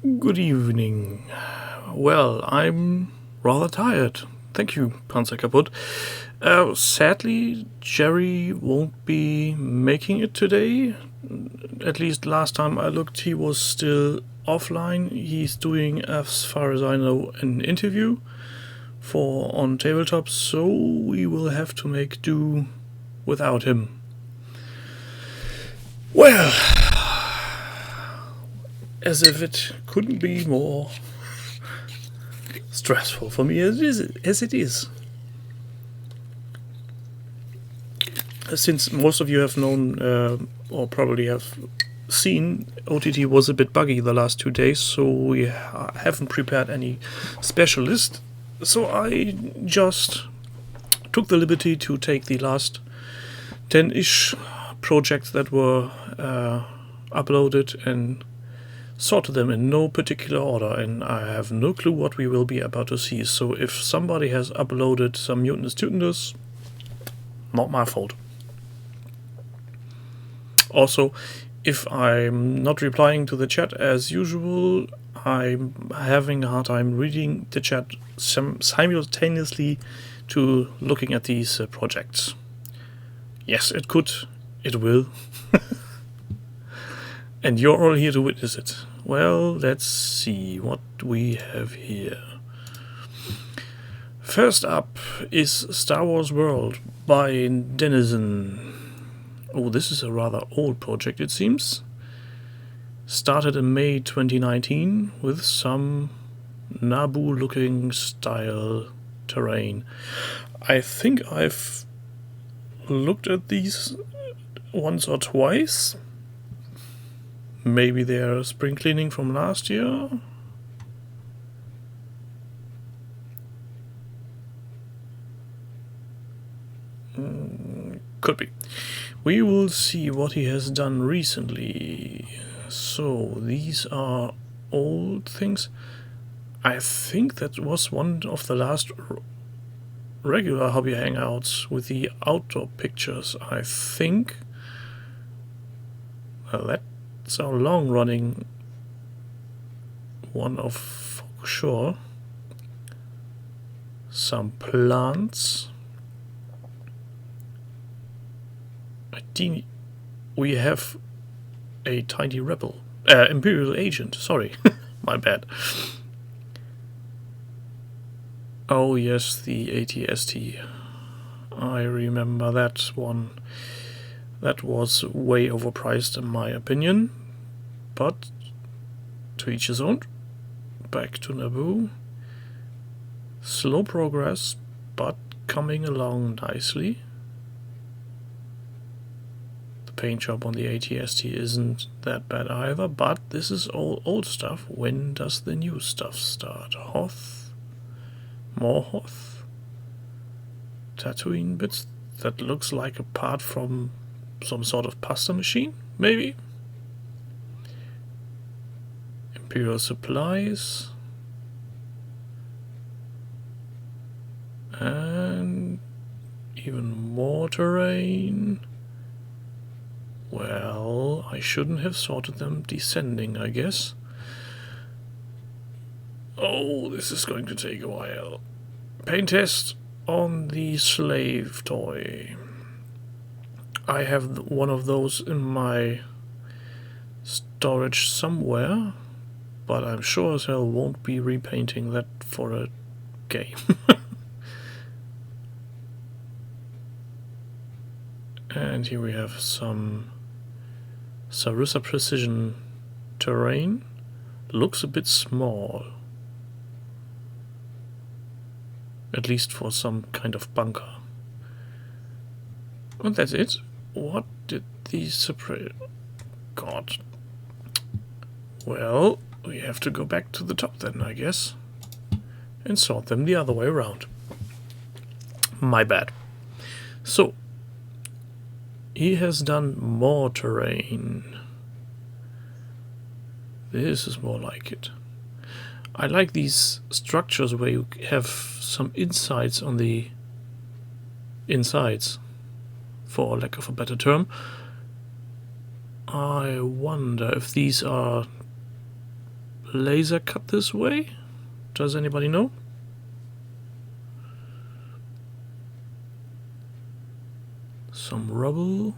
Good evening. Well, I'm rather tired. Thank you, Panzer Kaputt. Sadly, Gerry won't be making it today. At least last time I looked, he was still offline. He's doing, as far as I know, an interview for On Tabletop, so we will have to make do without him. Well, as if it couldn't be more stressful for me as it is. Since most of you have known, or probably have seen, OTT was a bit buggy the last 2 days, so we haven't prepared any special list. So I just took the liberty to take the last 10-ish projects that were uploaded and sorted them in no particular order, and I have no clue what we will be about to see. So if somebody has uploaded some Mutinous Tutendus, not my fault. Also, if I'm not replying to the chat as usual, I'm having a hard time reading the chat simultaneously to looking at these projects. Yes, it could, it will. And you're all here to witness it. Well, let's see what we have here. First up is Star Wars World by Denizen. Oh, this is a rather old project, it seems. Started in May 2019 with some Naboo-looking style terrain. I think I've looked at these once or twice. Maybe they're spring cleaning from last year. Could be. We will see what he has done recently. So these are old things. I think that was one of the last regular hobby hangouts with the outdoor pictures. I think. Well, that's a long-running one for sure. Some plants. We have a tiny rebel. Imperial agent, sorry. My bad. Oh yes, the ATST. I remember that one. That was way overpriced in my opinion. But to each his own. Back to Naboo. Slow progress, but coming along nicely. Paint job on the ATST isn't that bad either, but this is all old stuff. When does the new stuff start? Hoth? More Hoth? Tatooine bits? That looks like a part from some sort of pasta machine, maybe? Imperial supplies. And even more terrain. Well, I shouldn't have sorted them descending, I guess. Oh, this is going to take a while. Paint test on the slave toy. I have one of those in my storage somewhere, but I'm sure as hell won't be repainting that for a game. And here we have some Sarissa Precision terrain. Looks a bit small. At least for some kind of bunker. And that's it. What did these separate? God. Well, we have to go back to the top then, I guess. And sort them the other way around. My bad. So, he has done more terrain. This is more like it. I like these structures where you have some insides on the insides, for lack of a better term. I wonder if these are laser cut this way? Does anybody know? Some rubble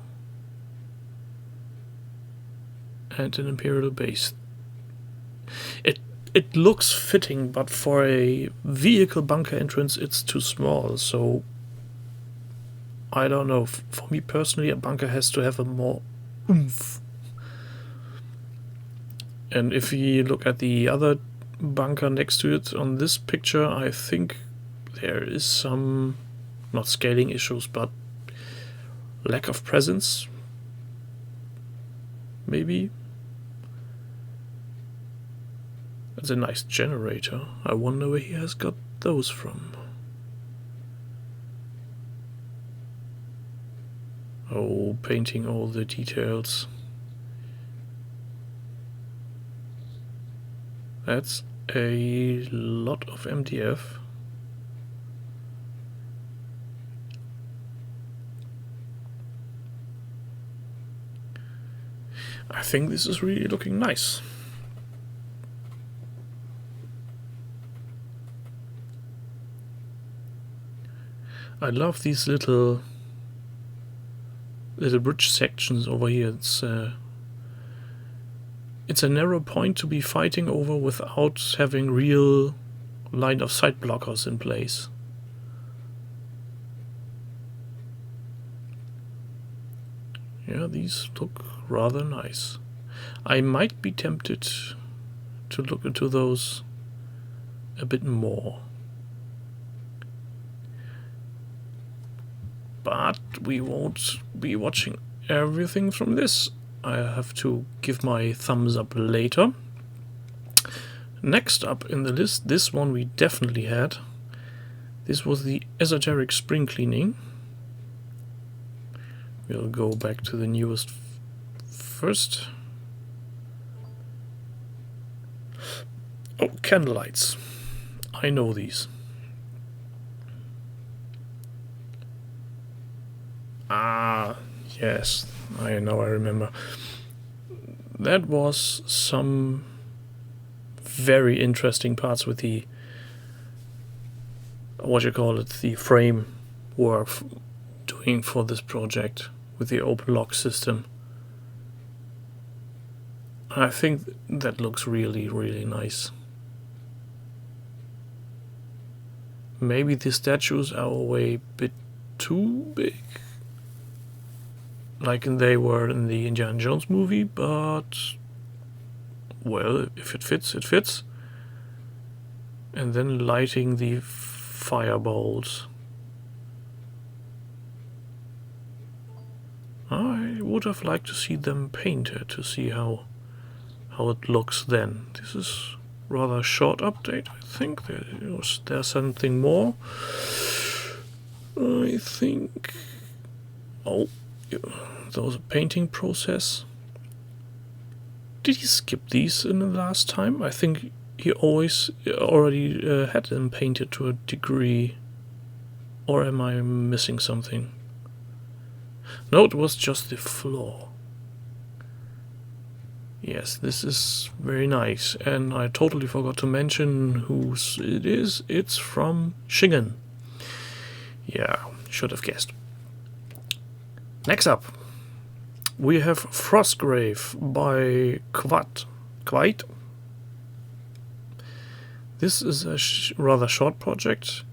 and an imperial base. It looks fitting, but for a vehicle bunker entrance it's too small, so I don't know. For me personally, a bunker has to have a more oomph. And if you look at the other bunker next to it on this picture, I think there is some, not scaling issues, but lack of presence, maybe. That's a nice generator. I wonder where he has got those from. Oh, painting all the details. That's a lot of MDF. I think this is really looking nice. I love these little bridge sections over here. It's a narrow point to be fighting over without having real line of sight blockers in place. Yeah, these look rather nice. I might be tempted to look into those a bit more. But we won't be watching everything from this. I have to give my thumbs up later. Next up in the list, this one we definitely had. This was the esoteric spring cleaning. We'll go back to the newest first. Oh, candlelights. I know these. Ah, yes, I remember. That was some very interesting parts with the, what you call it, the frame work doing for this project with the open lock system. I think that looks really, really nice. Maybe the statues are way a bit too big, like they were in the Indiana Jones movie, but well, if it fits, it fits. And then lighting the fireballs. I would have liked to see them painted to see how it looks then. This is rather a short update, I think. There's something more. I think. Oh. There was a painting process. Did he skip these in the last time? I think he already had them painted to a degree. Or am I missing something? No, it was just the floor. Yes, this is very nice. And I totally forgot to mention whose it is. It's from Shingen. Yeah, should have guessed. Next up, we have Frostgrave by Quite. This is a rather short project.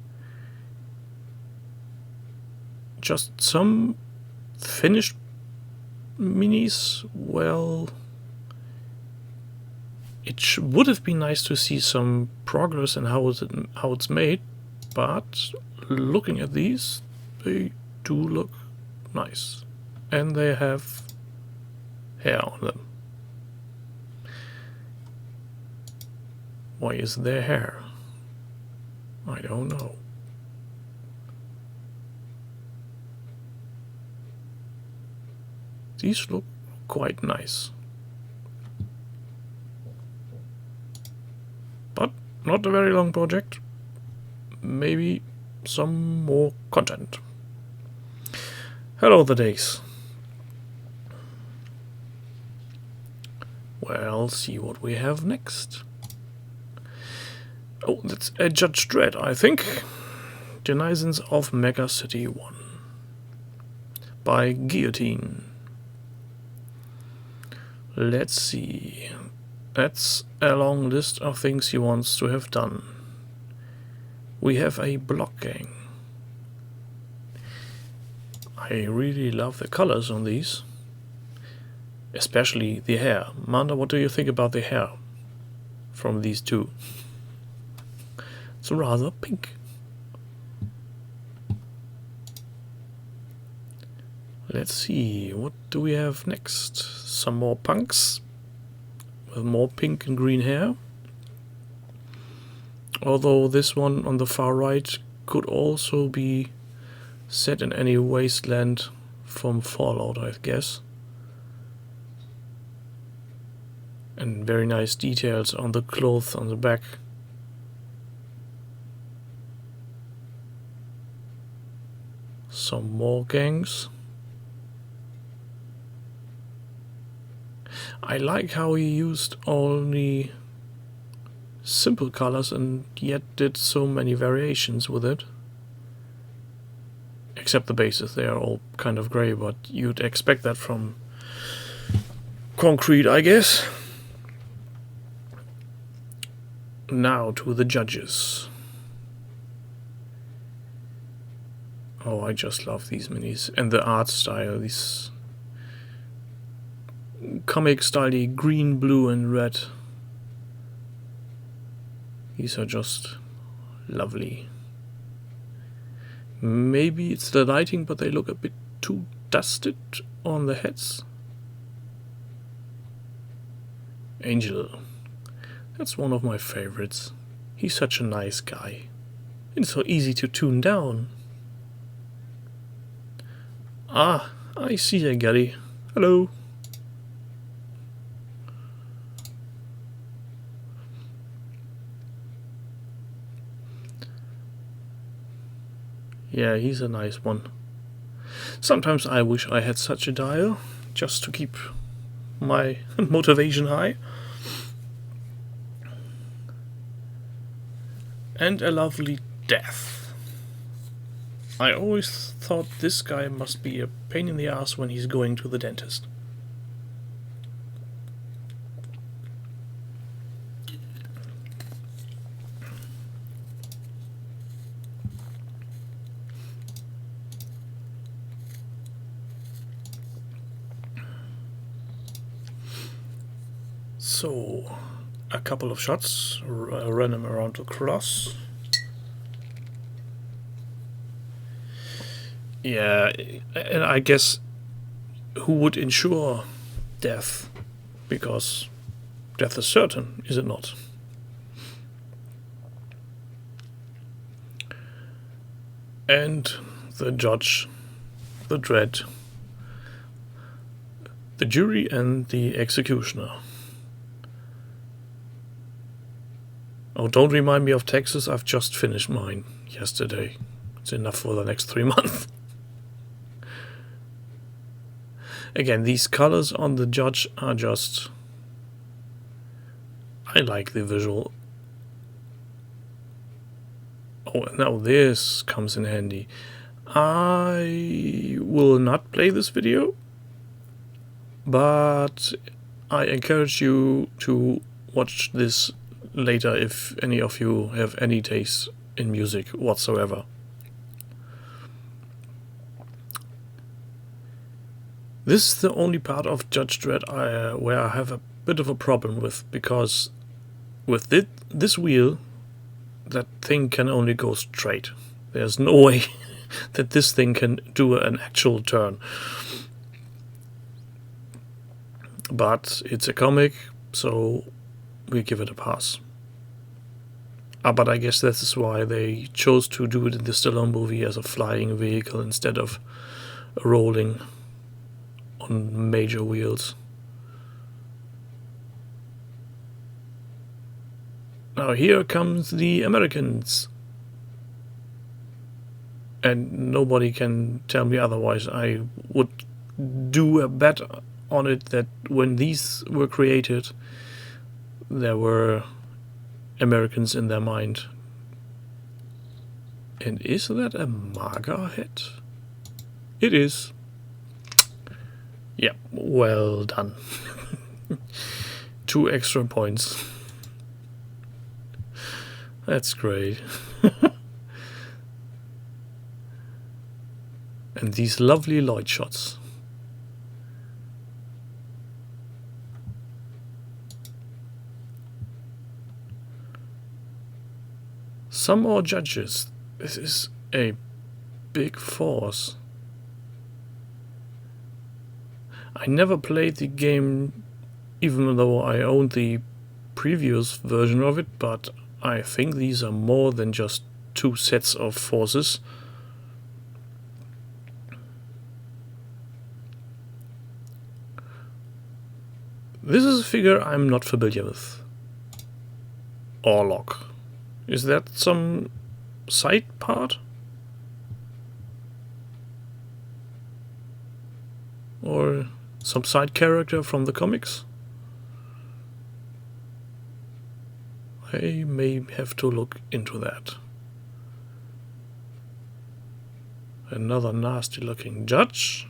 Just some finished minis. Well, it would have been nice to see some progress and how it's made, but looking at these, they do look nice. And they have hair on them. Why is there hair? I don't know. These look quite nice. But not a very long project. Maybe some more content. Hello the days. Well, see what we have next. Oh, that's a Judge Dredd, I think. Denizens of Mega City 1 by Guillotine. Let's see. That's a long list of things he wants to have done. We have a block gang. I really love the colors on these. Especially the hair. Manda, what do you think about the hair from these two? It's rather pink. Let's see, what do we have next? Some more punks with more pink and green hair. Although this one on the far right could also be set in any wasteland from Fallout, I guess. And very nice details on the clothes on the back. Some more gangs. I like how he used only simple colors and yet did so many variations with it. Except the bases, they are all kind of grey, but you'd expect that from Concrete, I guess. Now to the judges. Oh, I just love these minis. And the art style, these comic style green, blue and red. These are just lovely. Maybe it's the lighting, but they look a bit too dusted on the heads. Angel. That's one of my favorites. He's such a nice guy. It's so easy to tune down. Ah, I see you, Gerry. Hello. Yeah, he's a nice one. Sometimes I wish I had such a dial, just to keep my motivation high. And a lovely death. I always thought this guy must be a pain in the ass when he's going to the dentist. So, a couple of shots, run him around the cross. Yeah, and I guess who would ensure death? Because death is certain, is it not? And the judge, the dread, the jury and the executioner. Oh, don't remind me of Texas, I've just finished mine yesterday. It's enough for the next 3 months. Again, these colors on the judge are just... I like the visual. Oh, now this comes in handy. I will not play this video, but I encourage you to watch this later if any of you have any taste in music whatsoever. This is the only part of Judge Dredd where I have a bit of a problem with, because with this wheel, that thing can only go straight. There's no way that this thing can do an actual turn. But it's a comic, so we give it a pass. But I guess this is why they chose to do it in the Stallone movie as a flying vehicle instead of rolling on major wheels. Now here comes the Americans. And nobody can tell me otherwise. I would do a bet on it that when these were created, there were Americans in their mind. And is that a MAGA hat? It is. Yeah, well done. 2 extra points. That's great. And these lovely light shots. Some more judges. This is a big force. I never played the game, even though I owned the previous version of it, but I think these are more than just 2 sets of forces. This is a figure I'm not familiar with. Orlok. Is that some side part? Or some side character from the comics? I may have to look into that. Another nasty looking judge.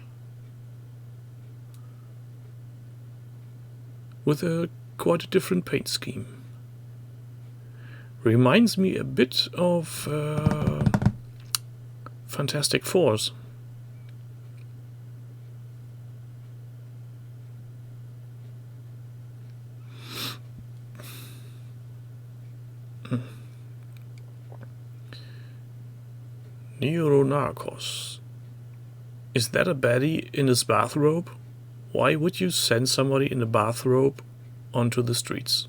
With a quite a different paint scheme. Reminds me a bit of Fantastic Fours. Neuronarcos. Is that a baddie in his bathrobe? Why would you send somebody in a bathrobe onto the streets?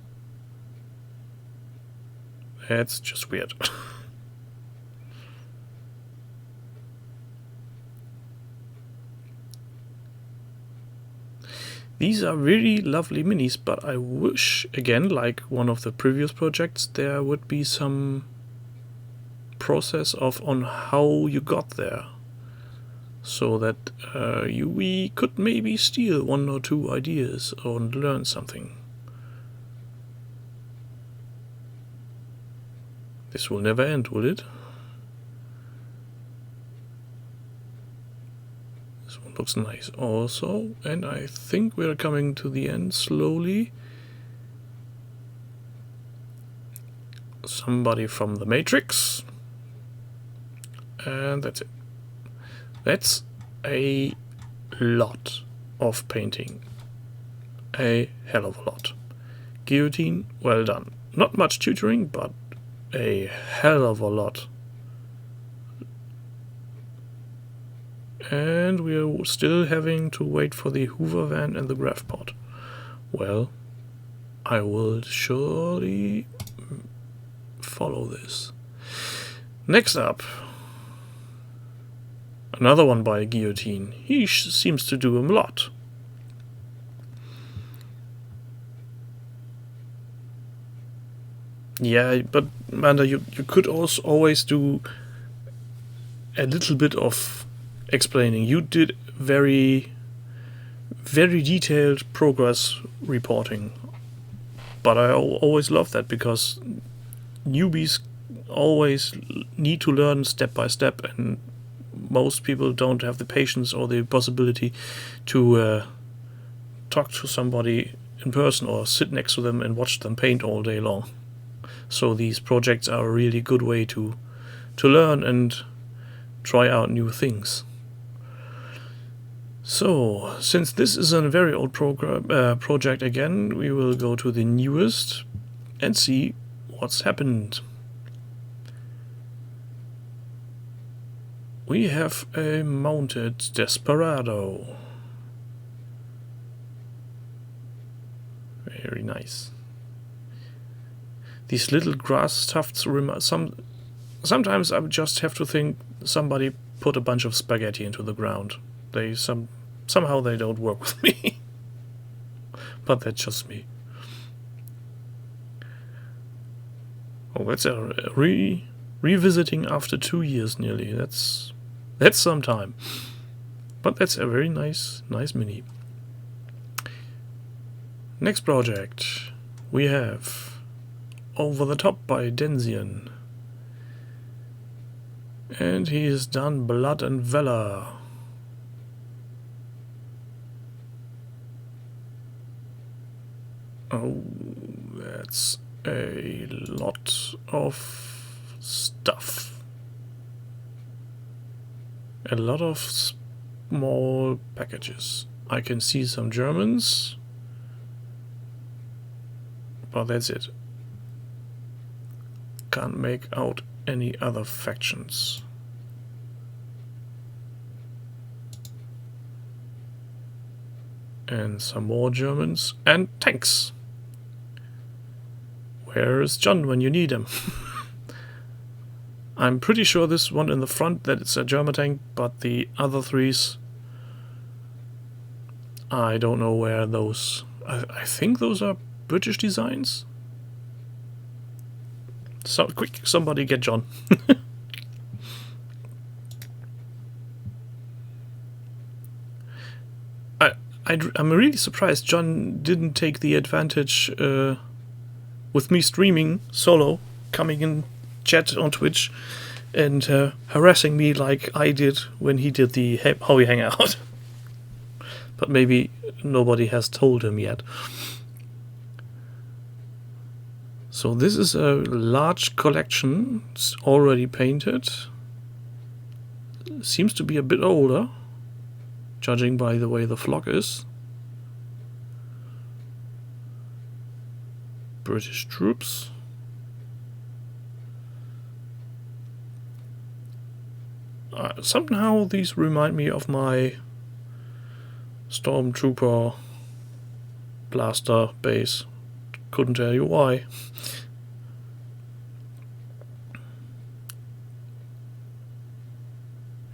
That's just weird. These are really lovely minis, but I wish, again, like one of the previous projects, there would be some process on how you got there. So that we could maybe steal 1 or 2 ideas or learn something. This will never end, will it? This one looks nice also, and I think we're coming to the end slowly. Somebody from the Matrix. And that's it. That's a lot of painting. A hell of a lot. Guillotine, well done. Not much tutoring, but a hell of a lot. And we're still having to wait for the Hoover van and the graph pod. Well, I will surely follow this. Next up, another one by a guillotine. He seems to do a lot. Yeah, but Amanda, you could also always do a little bit of explaining. You did very, very detailed progress reporting. But I always love that, because newbies always need to learn step by step, and most people don't have the patience or the possibility to talk to somebody in person or sit next to them and watch them paint all day long. So these projects are a really good way to learn and try out new things. So, since this is a very old project again, we will go to the newest and see what's happened. We have a mounted Desperado. Very nice. These little grass tufts, sometimes I just have to think somebody put a bunch of spaghetti into the ground. Somehow they don't work with me. But that's just me. Oh, that's a revisiting after 2 years nearly. That's some time. But that's a very nice mini. Next project we have Over the Top by Denzian. And he has done Blood and Valor. Oh, that's a lot of stuff. A lot of small packages. I can see some Germans, but that's it. Can't make out any other factions. And some more Germans and tanks. Where is John when you need him? I'm pretty sure this one in the front that it's a German tank, but the other threes, I don't know where those... I think those are British designs? So quick, somebody get John. I'm really surprised John didn't take the advantage with me streaming solo, coming in chat on Twitch and harassing me like I did when he did the Hobby Hangout. But maybe nobody has told him yet. So this is a large collection. It's already painted. Seems to be a bit older, judging by the way the flock is. British troops. Somehow these remind me of my Stormtrooper blaster base. Couldn't tell you why.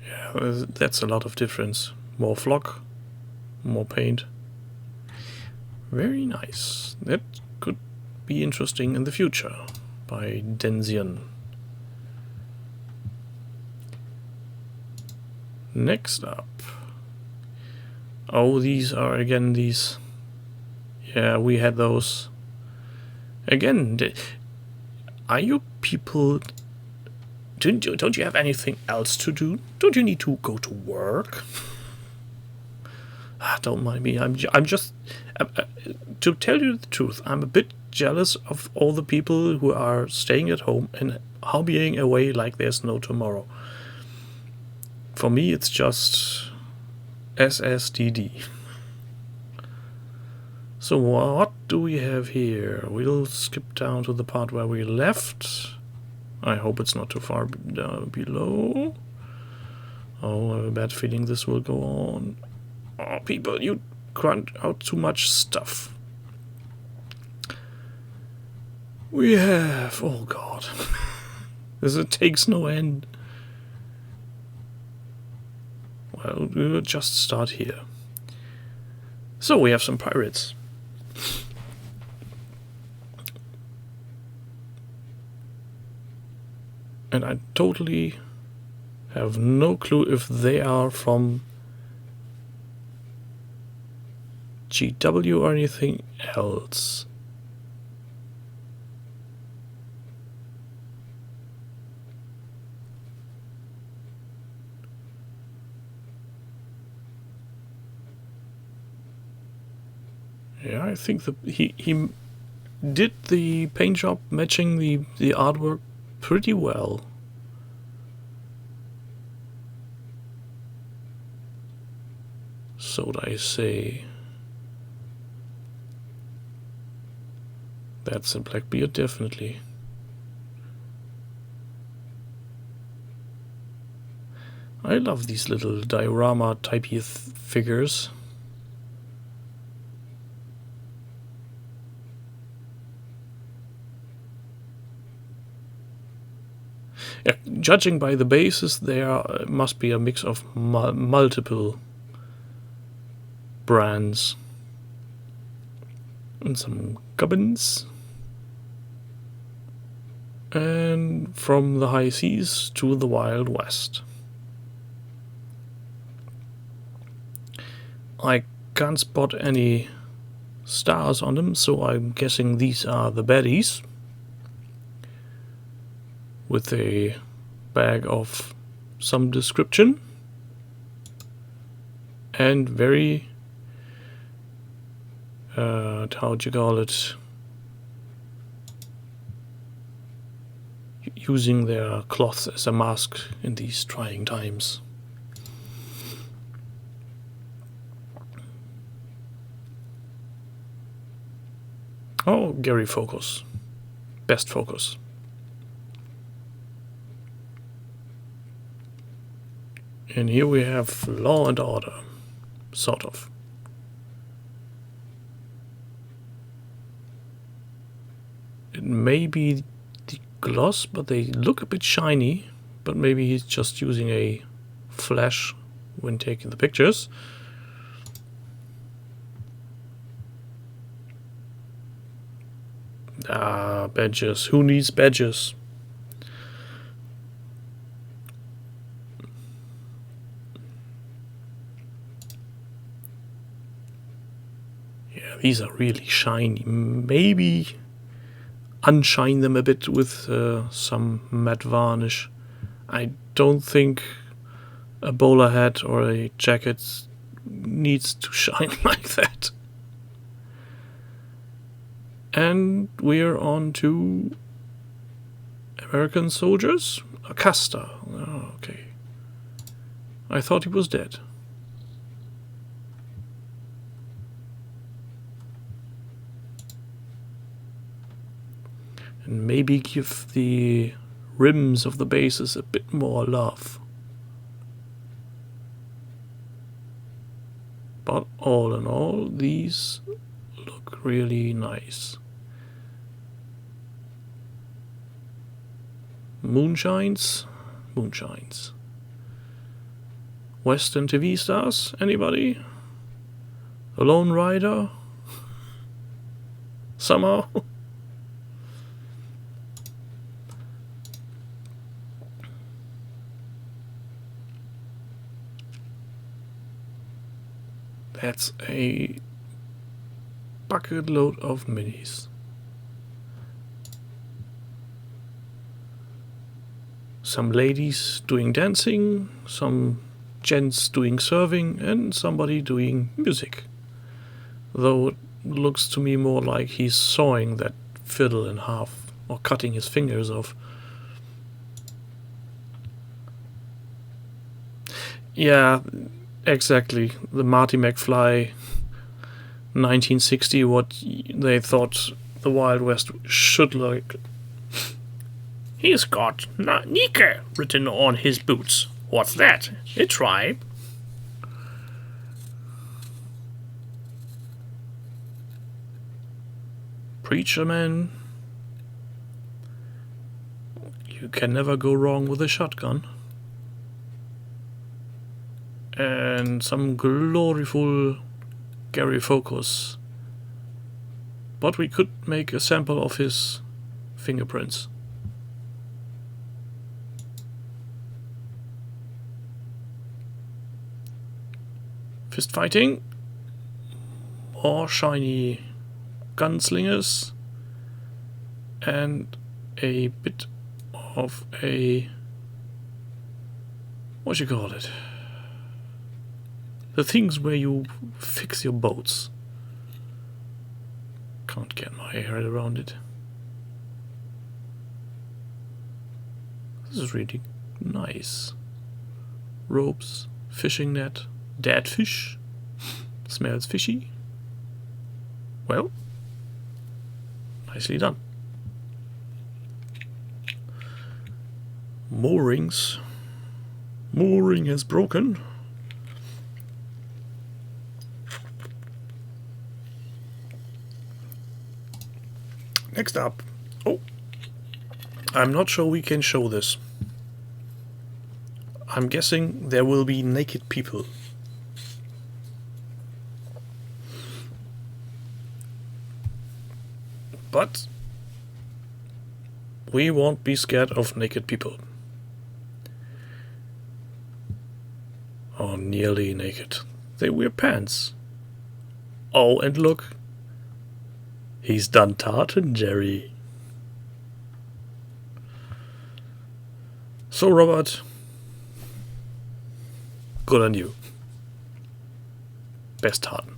Yeah, that's a lot of difference. More flock, more paint. Very nice. That could be interesting in the future. By Denzian. Next up. Oh, these are again these. Yeah, we had those. Again, are you people... Don't you have anything else to do? Don't you need to go to work? Don't mind me. I'm just... to tell you the truth, I'm a bit jealous of all the people who are staying at home and hobbying away like there's no tomorrow. For me, it's just SSDD. So what do we have here? We'll skip down to the part where we left. I hope it's not too far down below. Oh, I have a bad feeling this will go on. Oh, people, you grunt out too much stuff. We have... oh god. This takes no end. Well, we'll just start here. So we have some pirates. And I totally have no clue if they are from GW or anything else. Yeah, I think he did the paint job matching the artwork pretty well. So would I say. That's a Blackbeard, definitely. I love these little diorama typey figures. Yeah, judging by the bases, there must be a mix of multiple brands. And some gubbins. And from the high seas to the Wild West. I can't spot any stars on them, so I'm guessing these are the baddies. with a bag of some description and very how do you call it, using their cloth as a mask in these trying times. Oh, Gerry focus. Best focus. And here we have Law and Order, sort of. It may be the gloss, but they look a bit shiny. But maybe he's just using a flash when taking the pictures. Ah, badges. Who needs badges? Yeah, these are really shiny. Maybe unshine them a bit with some matte varnish. I don't think a bowler hat or a jacket needs to shine like that. And we're on to American soldiers. Acosta. Oh, okay. I thought he was dead. And maybe give the rims of the bases a bit more love. But all in all, these look really nice. Moonshines. Western TV stars, anybody? The Lone Rider? Somehow? That's a bucket load of minis. Some ladies doing dancing, some gents doing serving, and somebody doing music. Though it looks to me more like he's sawing that fiddle in half or cutting his fingers off. Yeah, exactly. The Marty McFly 1960, what they thought the Wild West should look. He's got Nike written on his boots. What's that? A tribe? Preacher man. You can never go wrong with a shotgun. And some gloriful Gerry focus. But we could make a sample of his fingerprints. Fist fighting. More shiny gunslingers. And a bit of a... what you call it? The things where you fix your boats. Can't get my head around it. This is really nice. Ropes, fishing net, dead fish. Smells fishy. Well, nicely done. Moorings. Mooring has broken. Next up. Oh, I'm not sure we can show this. I'm guessing there will be naked people. But we won't be scared of naked people. Or nearly naked. They wear pants. Oh, and look. He's done tartan, Gerry. So, Robert, good on you. Best tartan.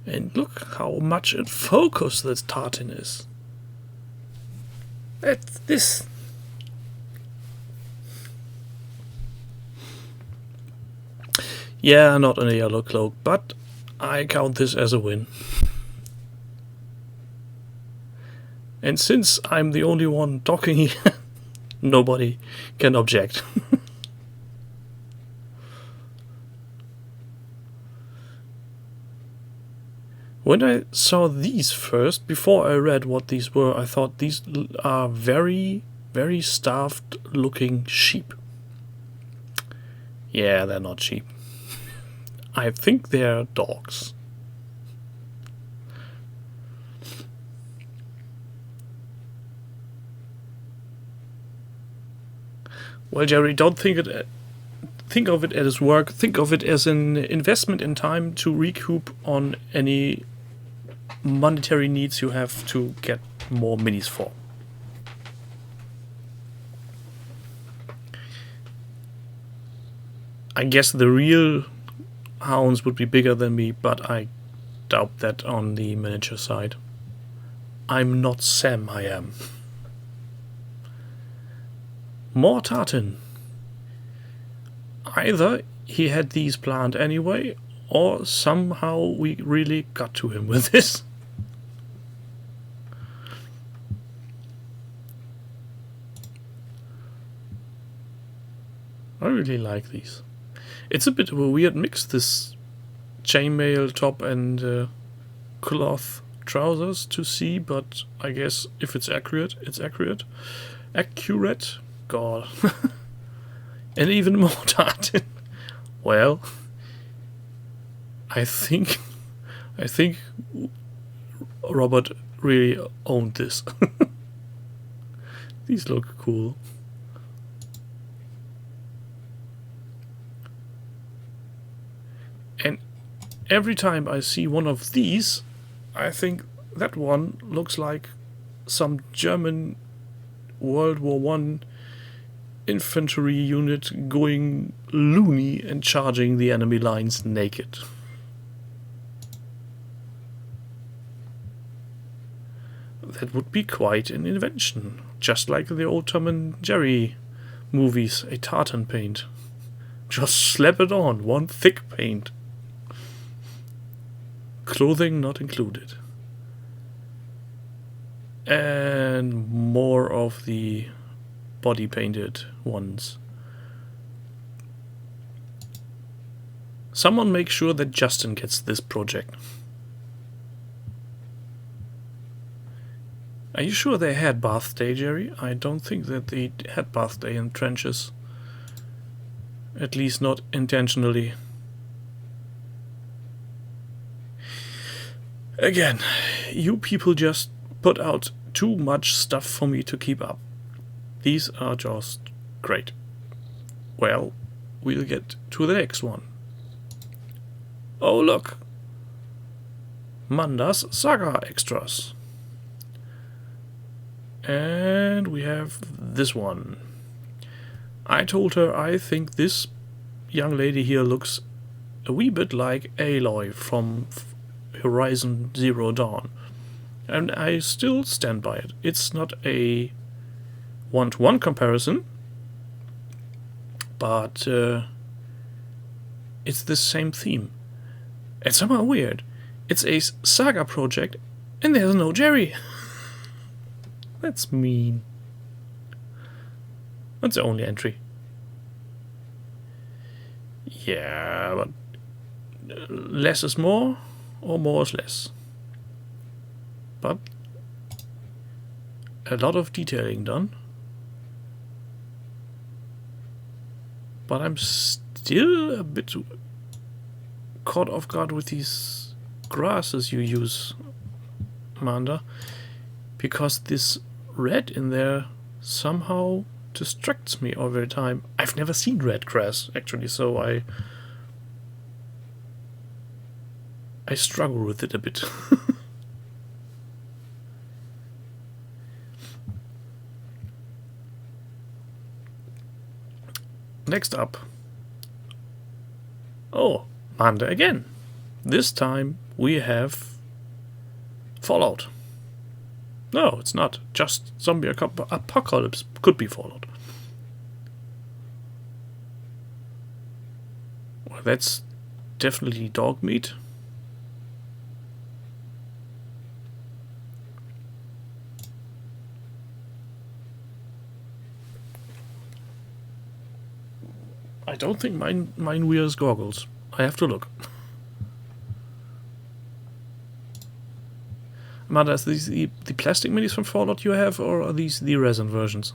And look how much in focus this tartan is. That's this. Yeah, not in a yellow cloak, but I count this as a win. And since I'm the only one talking here, nobody can object. When I saw these first, before I read what these were, I thought these are very, very starved looking sheep. Yeah, they're not sheep. I think they're dogs. Well, Gerry, don't think of it as work. Think of it as an investment in time to recoup on any monetary needs you have to get more minis for. I guess the real hounds would be bigger than me, but I doubt that on the miniature side. I'm not Sam, I am. More tartan. Either he had these planned anyway, or somehow we really got to him with this. I really like these. It's a bit of a weird mix, this chainmail top and cloth trousers to see, but I guess if it's accurate, it's accurate. Accurate? God. And even more tartan. Well, I think Robert really owned this. These look cool. And every time I see one of these, I think that one looks like some German World War I infantry unit going loony and charging the enemy lines naked. That would be quite an invention, just like the old Tom and Gerry movies, a tartan paint. Just slap it on, one thick paint. Clothing not included. And more of the body painted ones. Someone make sure that Justin gets this project. Are you sure they had birthday, Gerry? I don't think that they had birthday in trenches. At least not intentionally. Again, you people just put out too much stuff for me to keep up. These are just great. Well, we'll get to the next one. Oh look! Manda's Saga extras. And we have this one. I told her I think this young lady here looks a wee bit like Aloy from Horizon Zero Dawn. And I still stand by it. It's not a one-to-one comparison, but it's the same theme. It's somehow weird. It's a Saga project, and there's no Gerry. That's mean. That's the only entry. Yeah, but less is more, or more is less. But a lot of detailing done. But I'm still a bit caught off guard with these grasses you use, Amanda, because this red in there somehow distracts me every time. I've never seen red grass, actually, so I struggle with it a bit. Next up. Oh, Monday again. This time we have Fallout. No, it's not. Just zombie apocalypse. Could be Fallout. Well, that's definitely dog meat. I don't think mine wears goggles. I have to look. Amanda, is these the plastic minis from Fallout you have, or are these the resin versions?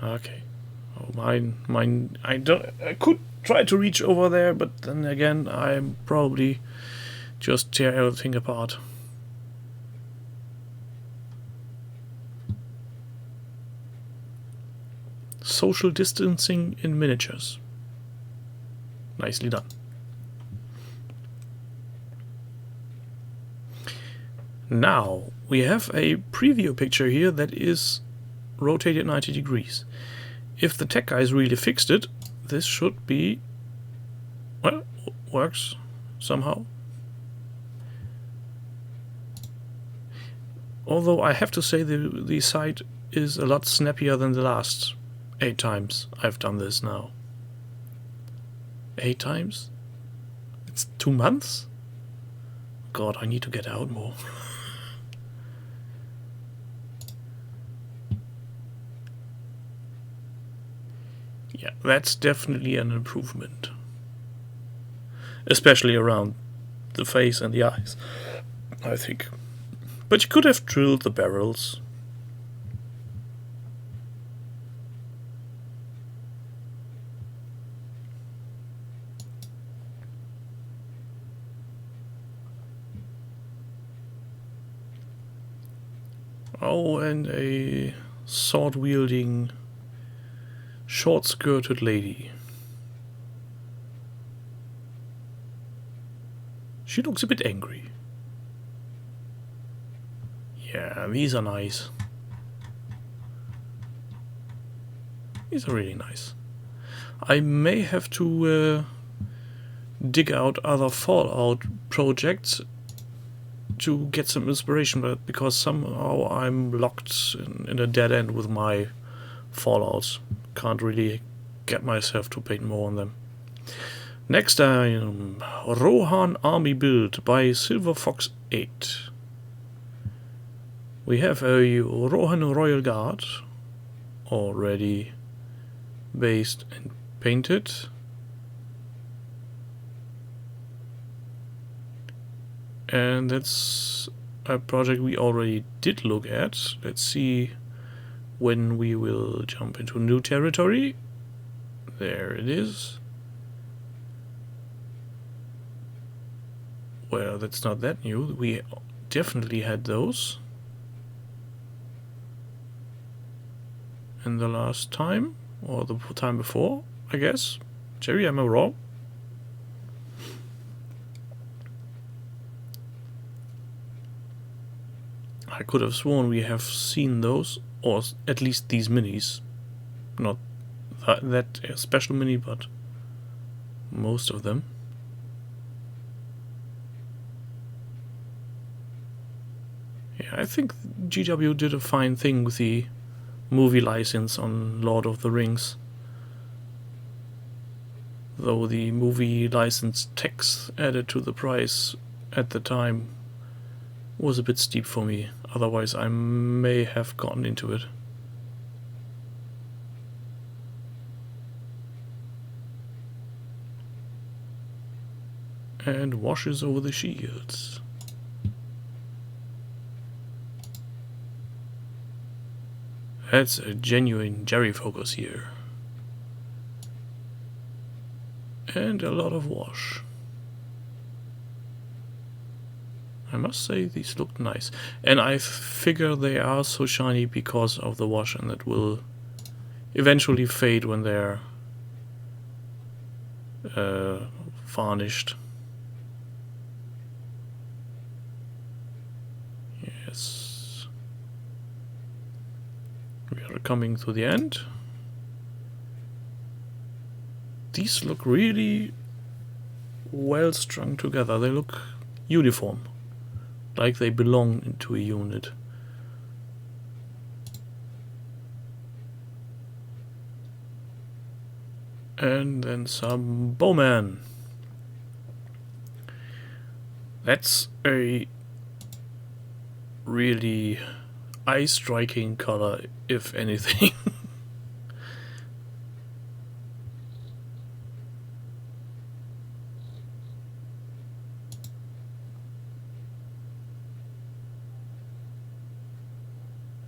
Okay. Oh, mine. I could try to reach over there, but then again, I'm probably just tear everything apart. Social distancing in miniatures. Nicely done. Now we have a preview picture here that is rotated 90 degrees. If the tech guys really fixed it, this should be, well, works somehow. Although I have to say the site is a lot snappier than the last 8 times I've done this now. 8 times? It's 2 months? God, I need to get out more. Yeah, that's definitely an improvement. Especially around the face and the eyes, I think. But you could have drilled the barrels. Oh, and a sword-wielding, short-skirted lady. She looks a bit angry. Yeah, these are nice. These are really nice. I may have to dig out other Fallout projects to get some inspiration, but because somehow I'm locked in a dead end with my Fallouts. Can't really get myself to paint more on them. Next item, Rohan Army Build by Silver Fox 8. We have a Rohan Royal Guard already based and painted. And that's a project we already did look at. Let's see when we will jump into new territory. There it is. Well, that's not that new. We definitely had those in the last time, or the time before, I guess. Gerry, am I wrong? I could have sworn we have seen those, or at least these minis. Not that special mini, but most of them. Yeah, I think GW did a fine thing with the movie license on Lord of the Rings. Though the movie license tax added to the price at the time was a bit steep for me. Otherwise I may have gotten into it. And washes over the shields. That's a genuine Gerry focus here. And a lot of wash. I must say these look nice. And I figure they are so shiny because of the wash, and it will eventually fade when they're varnished. Yes. We are coming to the end. These look really well strung together. They look uniform, like they belong into a unit. And then some Bowman. That's a really eye-striking color, if anything.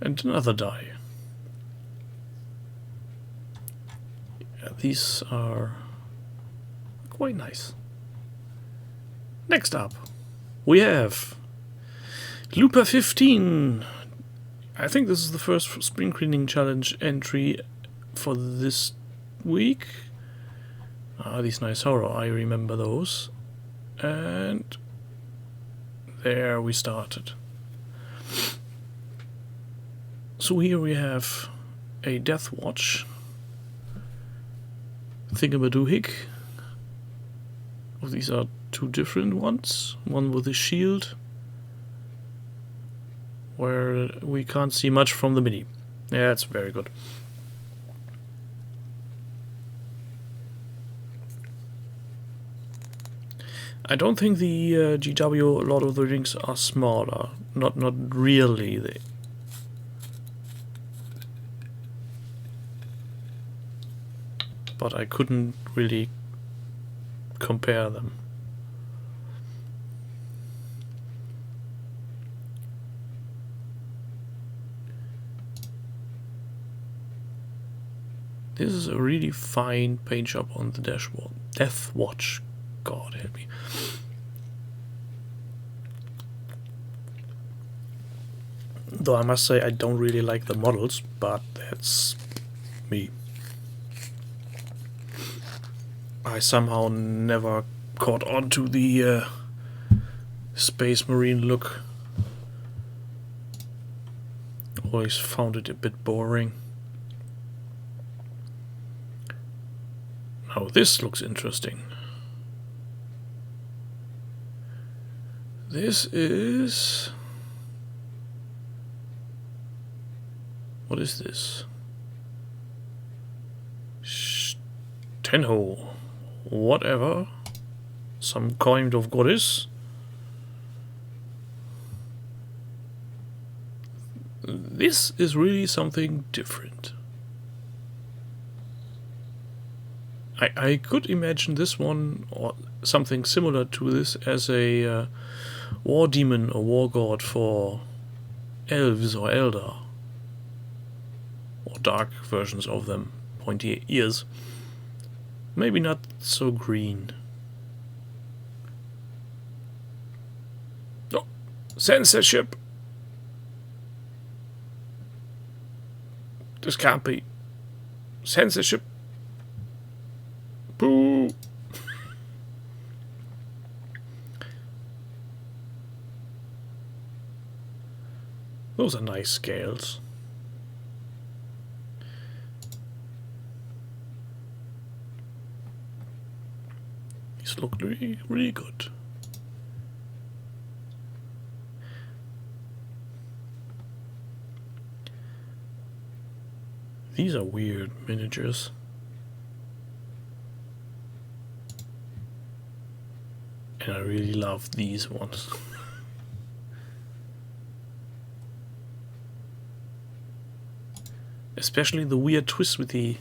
And another die. Yeah, these are quite nice. Next up, we have Looper 15. I think this is the first Spring Cleaning Challenge entry for this week. Ah, these nice horror, I remember those. And there we started. So here we have a Death Watch thingamadoohick. Oh, these are two different ones. One with a shield, where we can't see much from the mini. Yeah, it's very good. I don't think the GW Lord of the Rings are smaller. Not really. But I couldn't really compare them. This is a really fine paint job on the dashboard. Death Watch. God help me. Though I must say I don't really like the models, but that's me. I somehow never caught on to the Space Marine look. Always found it a bit boring. Now this looks interesting. This is... what is this? Tenho. Whatever. Some kind of goddess. This is really something different. I could imagine this one or something similar to this as a war demon or war god for elves or elder, or dark versions of them, pointy ears. Maybe not so green. Oh, censorship! This can't be. Censorship! Boo! Those are nice scales. These look really, really good. These are weird miniatures. And I really love these ones. Especially the weird twist with the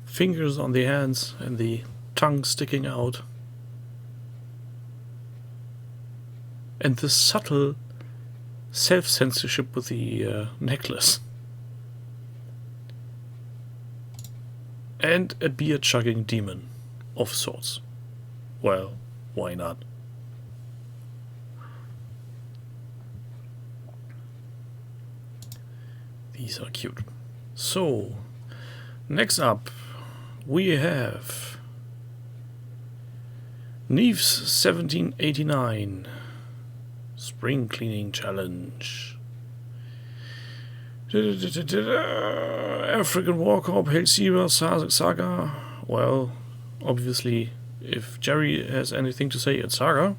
fingers on the hands and the tongue sticking out. And the subtle self-censorship with the necklace. And a beer-chugging demon of sorts. Well, why not? These are cute. So, next up we have noes 1789 Spring Cleaning Challenge. African War Corp Hellseeker Saga. Well, obviously, if Gerry has anything to say, it's Saga.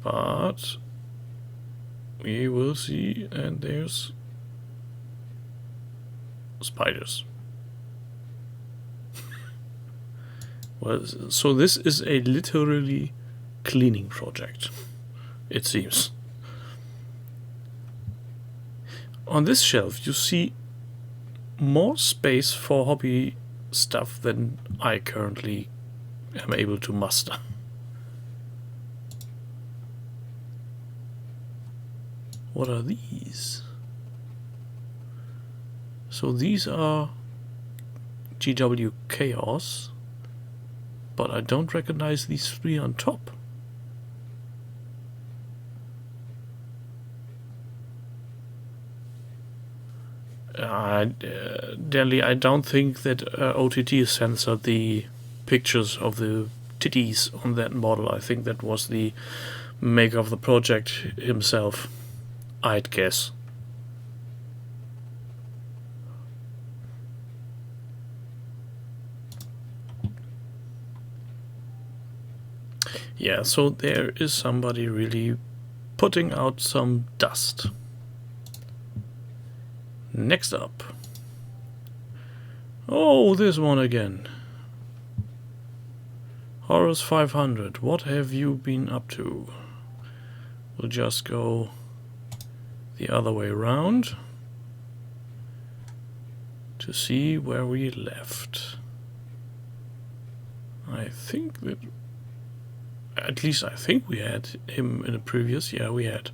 But we will see, and there's spiders. Well, so this is a literally cleaning project, it seems. On this shelf you see more space for hobby stuff than I currently am able to muster. What are these? So these are GW Chaos, but I don't recognize these three on top. Dearly, I don't think that OTT censored the pictures of the titties on that model. I think that was the maker of the project himself, I'd guess. Yeah, so there is somebody really putting out some dust. Next up. Oh, this one again. Horus 500. What have you been up to? We'll just go the other way around to see where we left. I think that, at least I think we had him in a previous, yeah, we had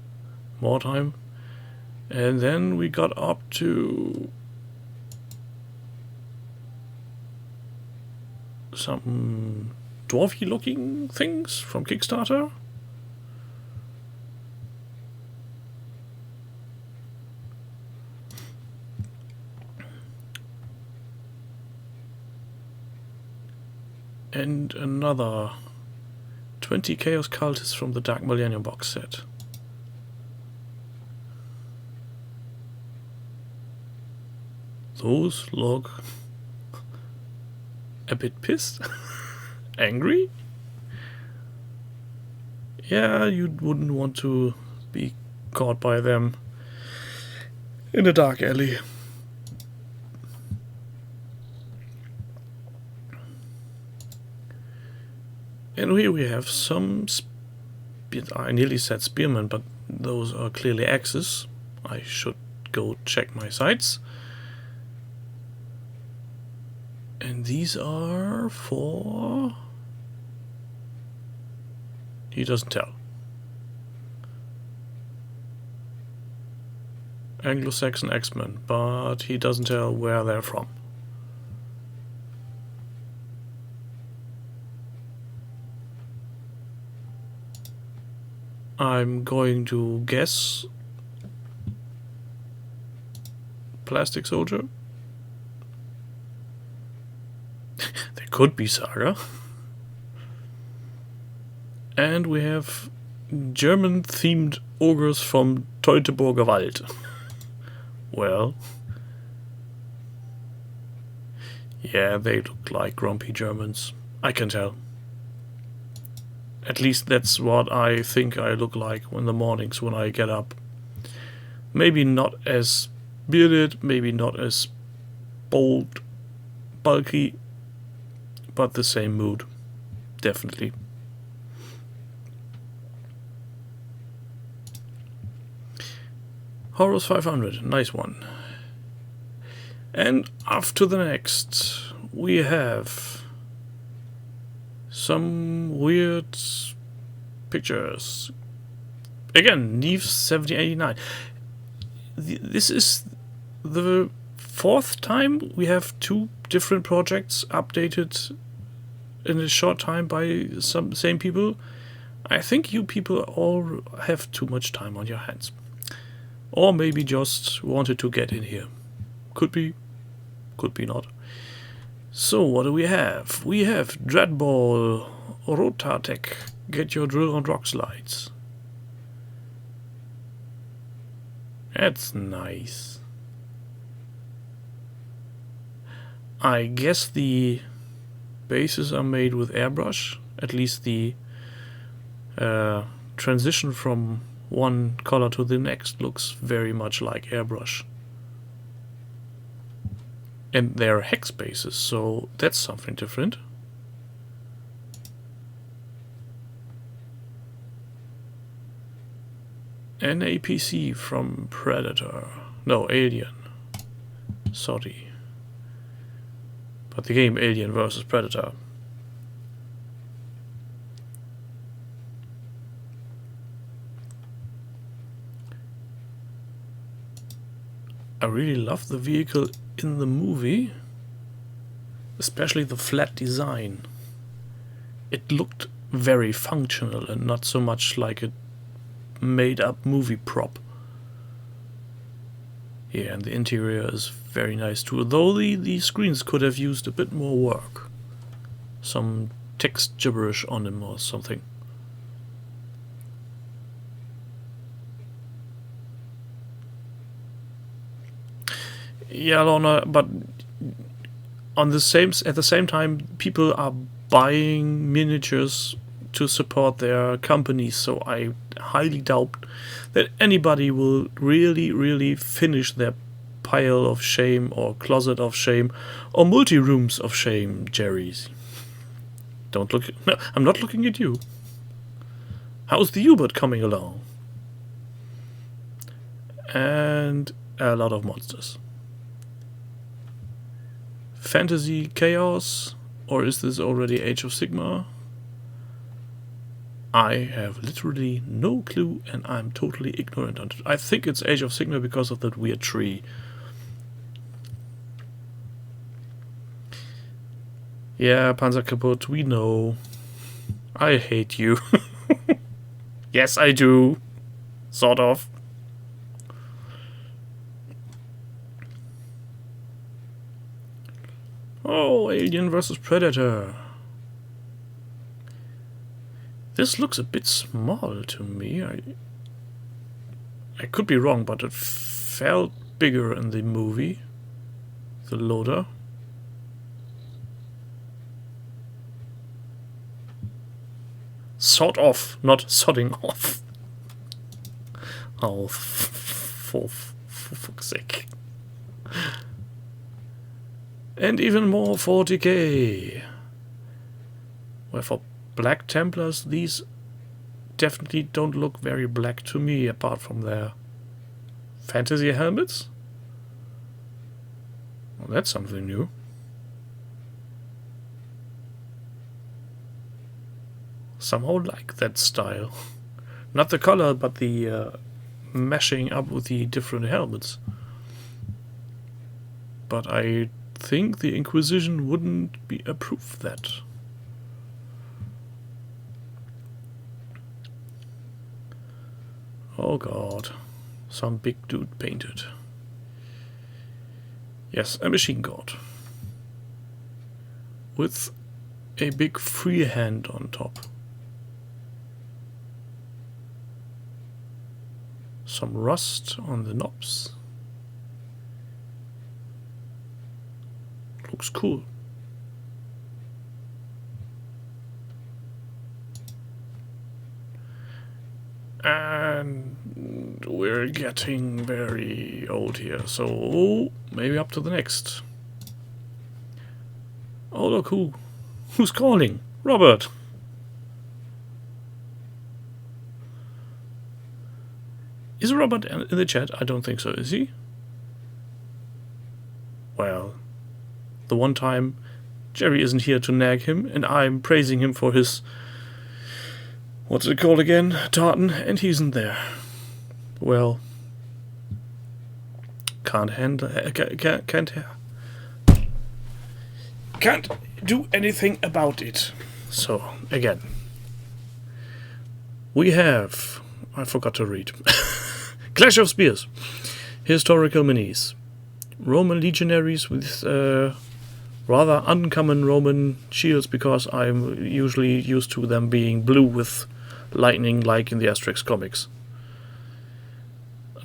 more time. And then we got up to some dwarfy looking things from Kickstarter. And another 20 Chaos Cultists from the Dark Millennium box set. Those look a bit pissed. Angry? Yeah, you wouldn't want to be caught by them in a dark alley. And here we have some, I nearly said spearmen, but those are clearly axes. I should go check my sites. And these are for... he doesn't tell. Anglo-Saxon X-Men, but he doesn't tell where they're from. I'm going to guess Plastic Soldier. There could be Saga. And we have German-themed ogres from Teutoburger Wald. Well, yeah, they look like grumpy Germans. I can tell. At least that's what I think I look like in the mornings when I get up. Maybe not as bearded, maybe not as bold, bulky, but the same mood. Definitely. Horus 500, nice one. And off to the next. We have some weird pictures. Again, noes 1789. This is the fourth time we have two different projects updated in a short time by some same people. I think you people all have too much time on your hands. Or maybe just wanted to get in here. Could be not. So what do we have? We have Dreadball Rotatech. Get your drill on rock slides. That's nice. I guess the bases are made with airbrush. At least the transition from one color to the next looks very much like airbrush. And they're hex bases, so that's something different. An APC from Predator. No, Alien. Sorry. But the game Alien vs. Predator. I really love the vehicle in the movie. Especially the flat design. It looked very functional and not so much like a made up movie prop. Yeah, and the interior is very nice too, though the screens could have used a bit more work. Some text gibberish on them or something. Yeah, Lorna, but at the same time, people are buying miniatures to support their companies, so I highly doubt that anybody will really finish their pile of shame or closet of shame or multi-rooms of shame, Gerry's. Don't look. No, I'm not looking at you. How's the U-boat coming along? And a lot of monsters. Fantasy Chaos, or is this already Age of Sigmar? I have literally no clue, and I'm totally ignorant on it. I think it's Age of Sigmar because of that weird tree. Yeah, Panzer Kaputt, we know. I hate you. Yes, I do. Sort of. Oh, Alien vs. Predator. This looks a bit small to me. I could be wrong, but it felt bigger in the movie. The loader. Sort of, not sodding off. Oh, for fuck's sake. And even more 40k. Well, for Black Templars, these definitely don't look very black to me, apart from their fantasy helmets. Well, that's something new. Somehow like that style. Not the color, but the mashing up with the different helmets. But I think the Inquisition wouldn't be approve that. Oh god, some big dude painted. Yes, a machine god. With a big freehand on top. Some rust on the knobs. Looks cool. And we're getting very old here, so maybe up to the next. Oh look, who's calling? Robert! Is Robert in the chat? I don't think so, is he? Well, the one time Gerry isn't here to nag him, and I'm praising him for his... what's it called again? Tartan, and he isn't there. Well, can't do anything about it. So, again, we have... I forgot to read. Clash of Spears. Historical minis. Roman legionaries with rather uncommon Roman shields, because I'm usually used to them being blue with lightning like in the Asterix comics.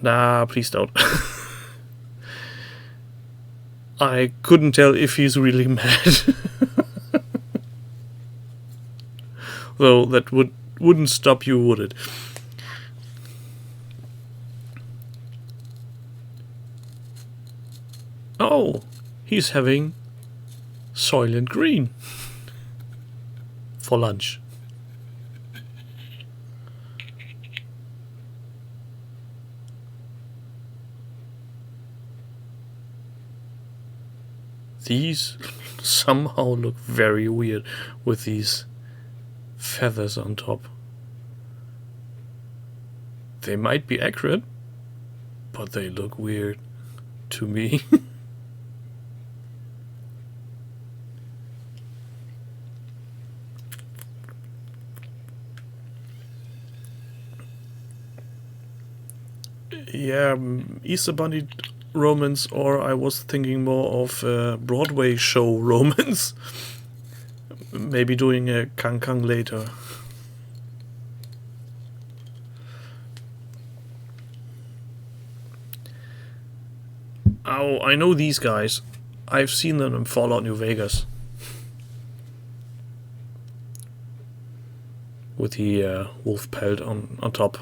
Nah, please don't. I couldn't tell if he's really mad. Though that wouldn't stop you, would it? Oh, he's having Soylent Green for lunch. These somehow look very weird with these feathers on top. They might be accurate, but they look weird to me. Yeah, Easter Bunny Romans, or I was thinking more of Broadway show Romans. Maybe doing a Kang Kang later. Oh, I know these guys. I've seen them in Fallout New Vegas. With the wolf pelt on top.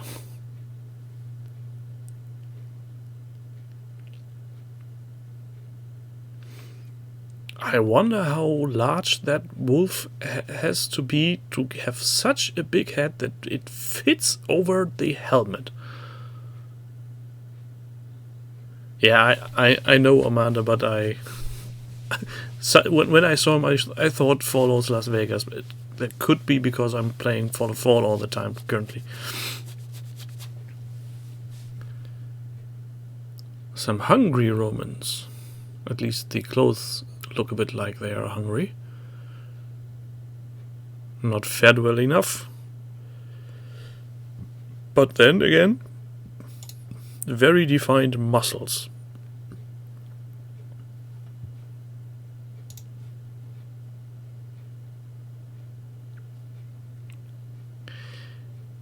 I wonder how large that wolf has to be to have such a big head that it fits over the helmet. Yeah, I know, Amanda, but when I saw him, I thought Fallout Las Vegas, but that could be because I'm playing Fall all the time currently. Some hungry Romans. At least the clothes look a bit like they are hungry. Not fed well enough. But then again, very defined muscles.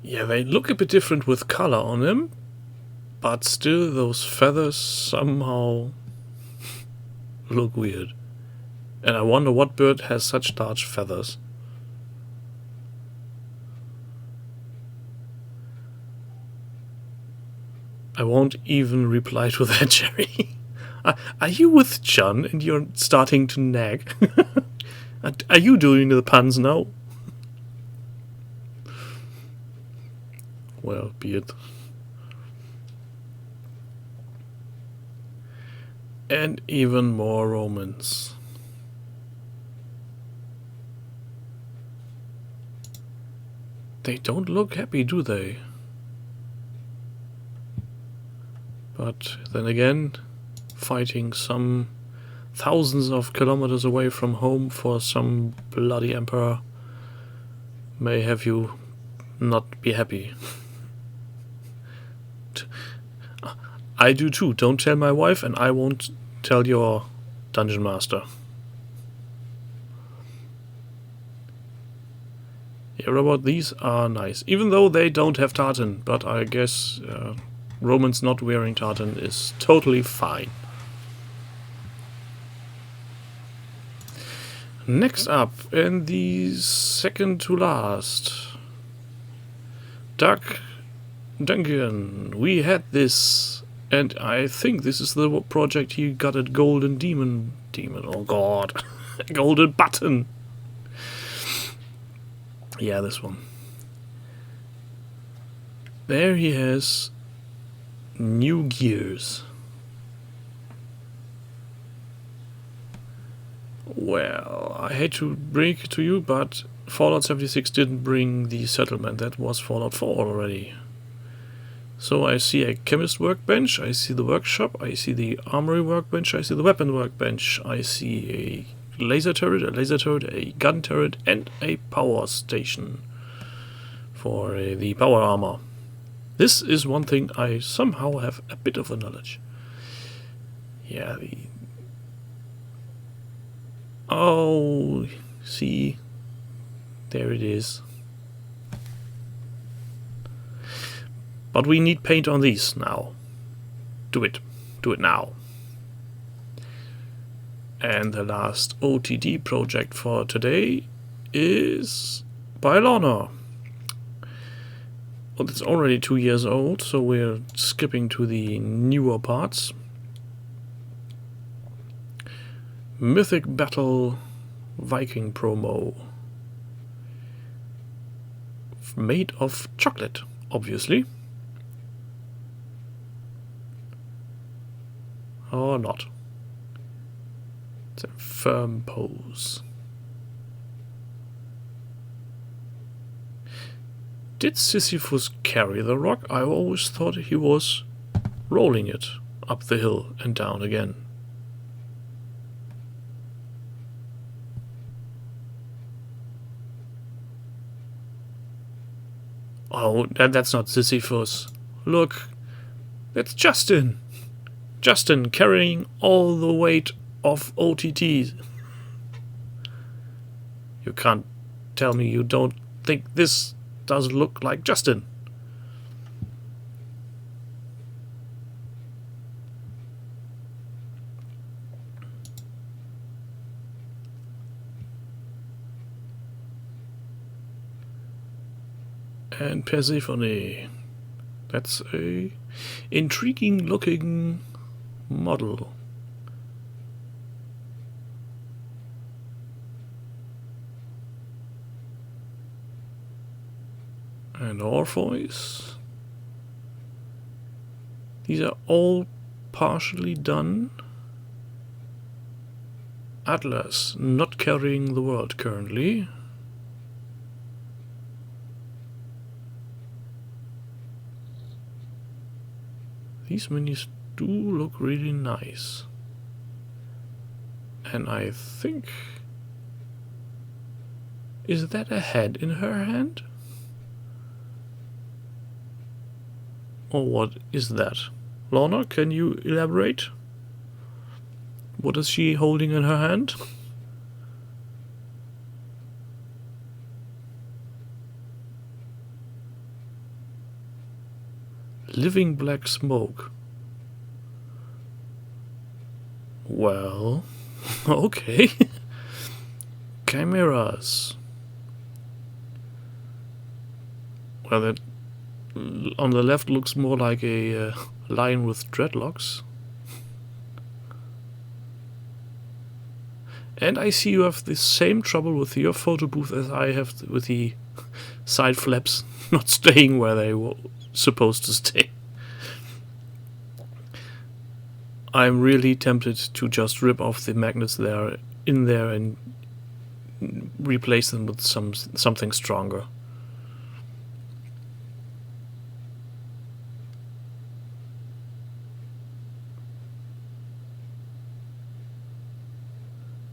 Yeah, they look a bit different with color on them, but still those feathers somehow look weird. And I wonder what bird has such large feathers. I won't even reply to that, Gerry. Are you with John and you're starting to nag? Are you doing the puns now? Well, be it. And even more Romans. They don't look happy, do they? But then again, fighting some thousands of kilometers away from home for some bloody emperor may have you not be happy. I do too. Don't tell my wife, and I won't tell your dungeon master. Yeah, robot, these are nice. Even though they don't have tartan, but I guess Romans not wearing tartan is totally fine. Next up, and the second to last, Duncan. We had this, and I think this is the project he got at Golden Demon, oh god, Golden Button. Yeah, this one. There he has new gears. Well, I hate to break it to you, but Fallout 76 didn't bring the settlement. That was Fallout 4 already. So I see a chemist workbench, I see the workshop, I see the armory workbench, I see the weapon workbench, I see a laser turret, a gun turret, and a power station for the power armor. This is one thing I somehow have a bit of a knowledge. Yeah, oh, see, there it is. But we need paint on these now. Do it now. And the last OTD project for today is by Lorna. Well, it's already 2 years old, so we're skipping to the newer parts. Mythic Battle Viking promo. Made of chocolate, obviously. Or not. It's a firm pose. Did Sisyphus carry the rock? I always thought he was rolling it up the hill and down again. Oh, that's not Sisyphus. Look, that's Justin. Justin carrying all the weight of OTTs. You can't tell me you don't think this does look like Justin. And Persephone. That's a intriguing looking model. And Orpheus. These are all partially done. Atlas, not carrying the world currently. These minis do look really nice. And I think... Is that a head in her hand? Or what is that? Lorna, can you elaborate? What is she holding in her hand? Living black smoke. Well, okay. Chimeras. Well, that on the left looks more like a lion with dreadlocks. And I see you have the same trouble with your photo booth as I have with the side flaps not staying where they were supposed to stay. I'm really tempted to just rip off the magnets there in there and replace them with something stronger.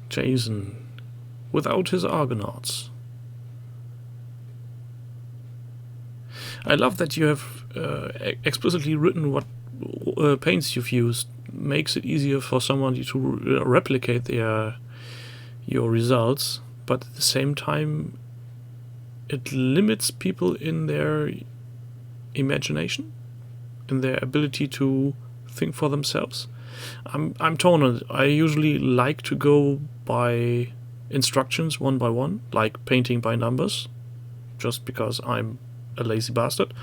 Jason, without his Argonauts. I love that you have explicitly written what paints you've used. Makes it easier for someone to replicate your results, but at the same time it limits people in their imagination, in their ability to think for themselves. I'm torn on it. I usually like to go by instructions one by one, like painting by numbers, just because I'm a lazy bastard.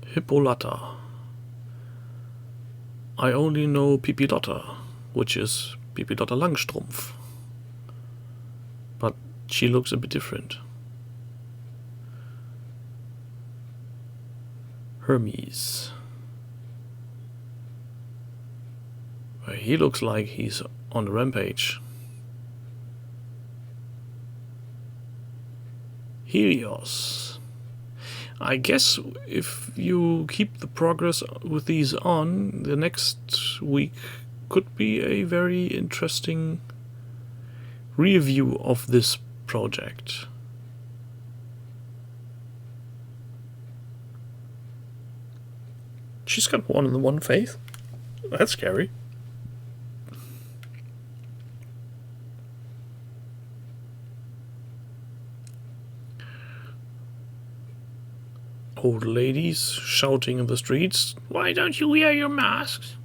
Hippolyta. I only know Pipilotta, which is Pipilotta Langstrumpf. But she looks a bit different. Hermes. Well, he looks like he's on the rampage. Helios. I guess if you keep the progress with these on, the next week could be a very interesting review of this project. she's got more than one faith. That's scary. Old ladies shouting in the streets, "Why don't you wear your masks?"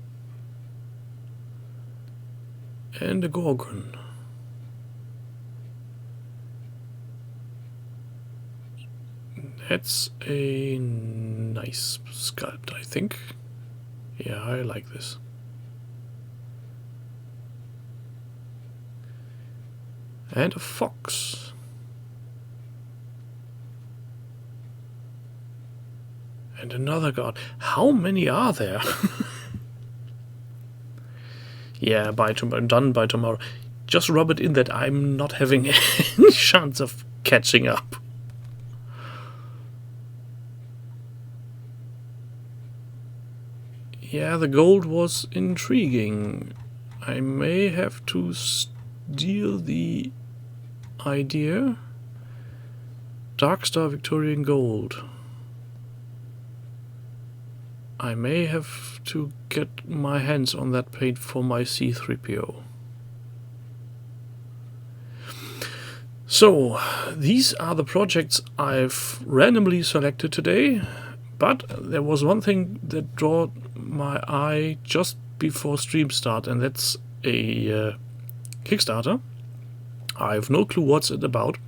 And a gorgon. That's a nice sculpt, I think. Yeah, I like this. And a fox. And another god. How many are there? Yeah, done by tomorrow. Just rub it in that I'm not having any chance of catching up. Yeah, the gold was intriguing. I may have to steal the idea. Darkstar Victorian Gold. I may have to get my hands on that paint for my C3PO. So, these are the projects I've randomly selected today, but there was one thing that drew my eye just before stream start, and that's a Kickstarter. I have no clue what's it about,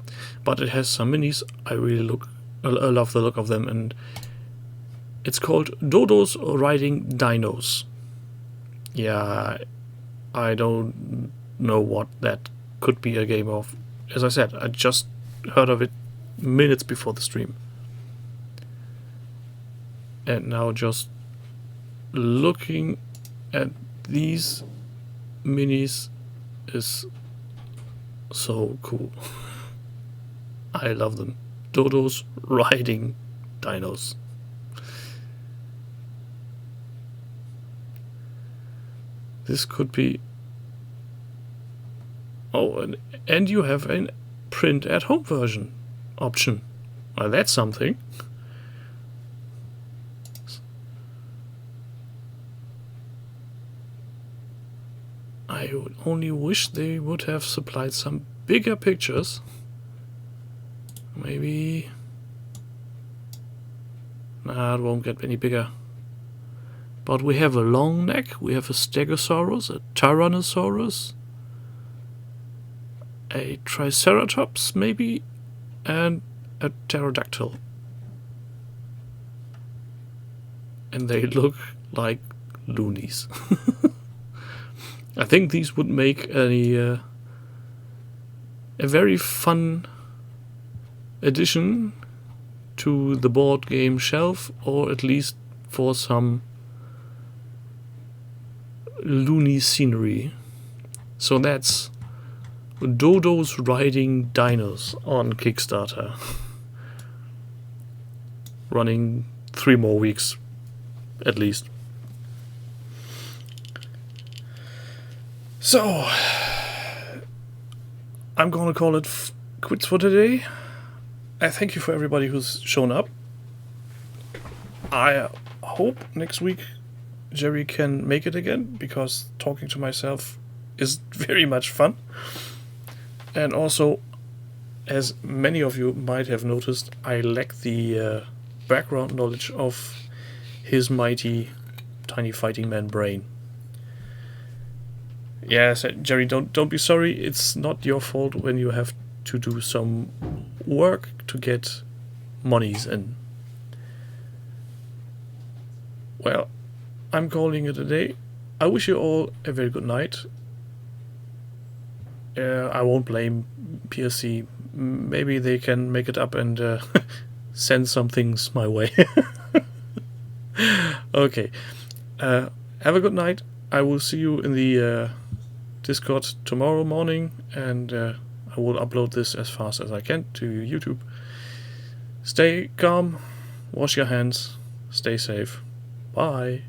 but it has some minis. I love the look of them, and it's called Dodos Riding Dinos. Yeah, I don't know what that could be a game of. As I said, I just heard of it minutes before the stream. And now just looking at these minis is so cool. I love them. Dodos riding dinos. This could be... Oh, and you have a print at home version option. Well, that's something. I would only wish they would have supplied some bigger pictures. Maybe... Nah, it won't get any bigger. But we have a long neck, we have a Stegosaurus, a Tyrannosaurus, a Triceratops maybe, and a Pterodactyl. And they look like loonies. I think these would make a very fun addition to the board game shelf, or at least for some loony scenery. So that's Dodos Riding Dinos on Kickstarter. Running 3 more weeks at least. So I'm gonna call it quits for today. I thank you for everybody who's shown up. I hope next week Gerry can make it again, because talking to myself is very much fun. And also, as many of you might have noticed, I lack the background knowledge of his mighty tiny fighting man brain. Yes, Gerry, don't be sorry. It's not your fault when you have to do some work to get monies in. Well, I'm calling it a day. I wish you all a very good night. I won't blame PSC. Maybe they can make it up and send some things my way. Okay. Have a good night. I will see you in the Discord tomorrow morning, and I will upload this as fast as I can to YouTube. Stay calm, wash your hands, stay safe. Bye.